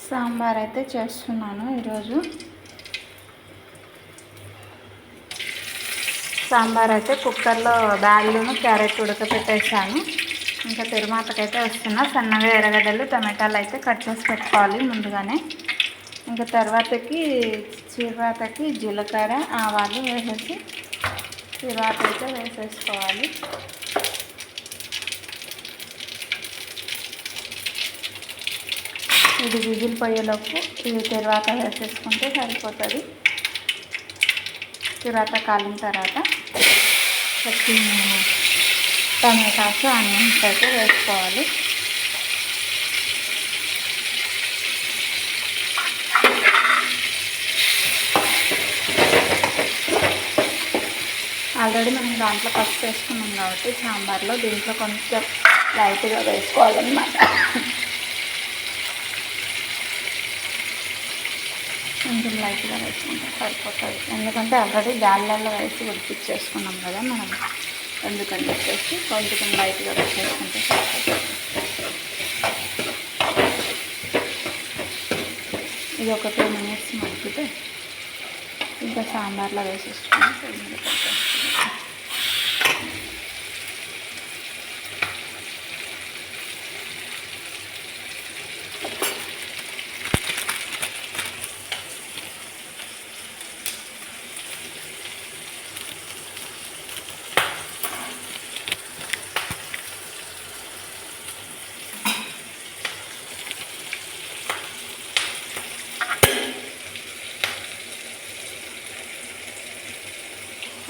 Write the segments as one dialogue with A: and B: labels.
A: సాంబార్ అయితే చేస్తున్నాను ఈరోజు. సాంబార్ అయితే కుక్కర్లో బ్యాళ్ళును క్యారెట్ ఉడకపెట్టేసాను. ఇంకా తిరుమాతకైతే వస్తున్నా. సన్నగా ఎర్రగడ్డలు టమాటాలు అయితే కట్ చేసి పెట్టుకోవాలి ముందుగానే. ఇంకా తర్వాతకి జీలకర్ర ఆవాలు వేసేసి తర్వాత అయితే వేసేసుకోవాలి. ఇది విజిల్ పోయేలోపు ఇది తర్వాత వేసేసుకుంటే సరిపోతుంది. తర్వాత కాలిన తర్వాత టమాటాస్ ఆనియన్స్ అయితే వేసుకోవాలి. ఆల్రెడీ మనం దాంట్లో పసుపు వేసుకున్నాం కాబట్టి సాంబార్లో దీంట్లో కొంచెం లైట్గా వేసుకోవాలన్నమాట. కొంచెం లైట్గా వేసుకుంటే సరిపోతుంది. ఎందుకంటే ఆల్రెడీ గాళ్ళల్లో వేసి ఉడికిచ్చేసుకున్నాం కదా మనం, ఎందుకని చెప్పేసి కొంచెం లైట్గా వేసేసుకుంటే సరిపోతుంది. ఇది ఒక 2 minutes మగ్గితే ఇంకా సాంబార్లో వేసేసుకుని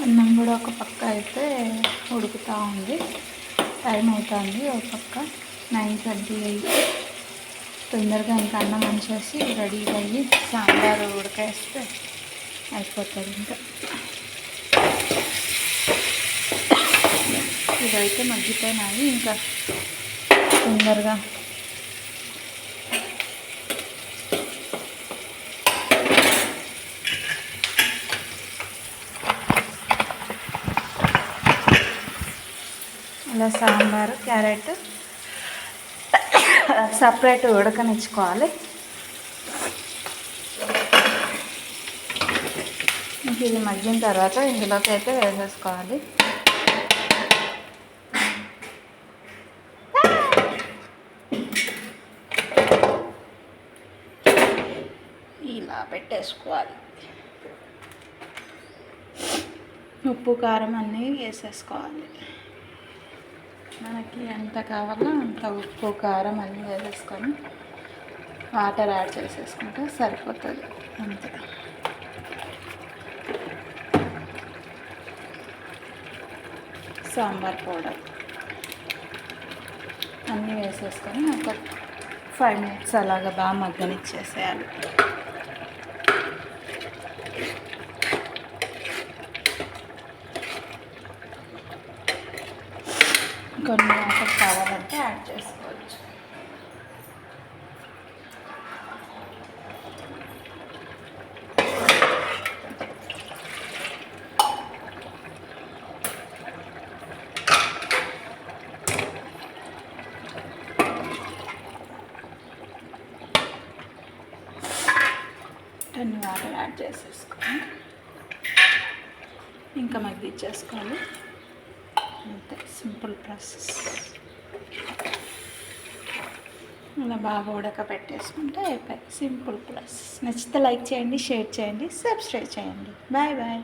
A: అన్నం కూడా ఒక పక్క అయితే ఉడుకుతూ ఉంది. టైం అవుతుంది. ఒక పక్క 9:38. తొందరగా ఇంకా అన్నం వంచేసి రెడీగా అయ్యి సాంబారు ఉడకేస్తే అయిపోతుంది. ఇంకా ఇదైతే మగ్గిపోయినాయి. ఇంకా తొందరగా అలా సాంబారు క్యారెట్ సపరేట్ ఉడకనిచ్చుకోవాలి. ఇంక ఇది మగ్గిన తర్వాత ఇందులోకి అయితే వేసేసుకోవాలి. ఇలా పెట్టేసుకోవాలి. ఉప్పు కారం అన్నీ వేసేసుకోవాలి. మనకి ఎంత కావాలో అంత ఉప్పు కారం అన్నీ వేసేసుకొని వాటర్ యాడ్ చేసేసుకుంటే సరిపోతుంది. అంతే. సాంబార్ పౌడర్ అన్నీ వేసేసుకొని ఒక 5 minutes అలాగా బాగా మగ్గనిచ్చేసేయాలి. కొన్ని వాటర్ కావాలంటే యాడ్ చేసుకోవచ్చు. కొన్ని వాటర్ యాడ్ చేసేసుకొని ఇంకా మగ్గిచ్చేసుకోవాలి. అంతే, సింపుల్ ప్రాసెస్. ఇలా బాగా ఉడకపెట్టేసుకుంటే అయిపోయి సింపుల్ ప్రాసెస్. నచ్చితే లైక్ చేయండి, షేర్ చేయండి, సబ్స్క్రైబ్ చేయండి. Bye bye.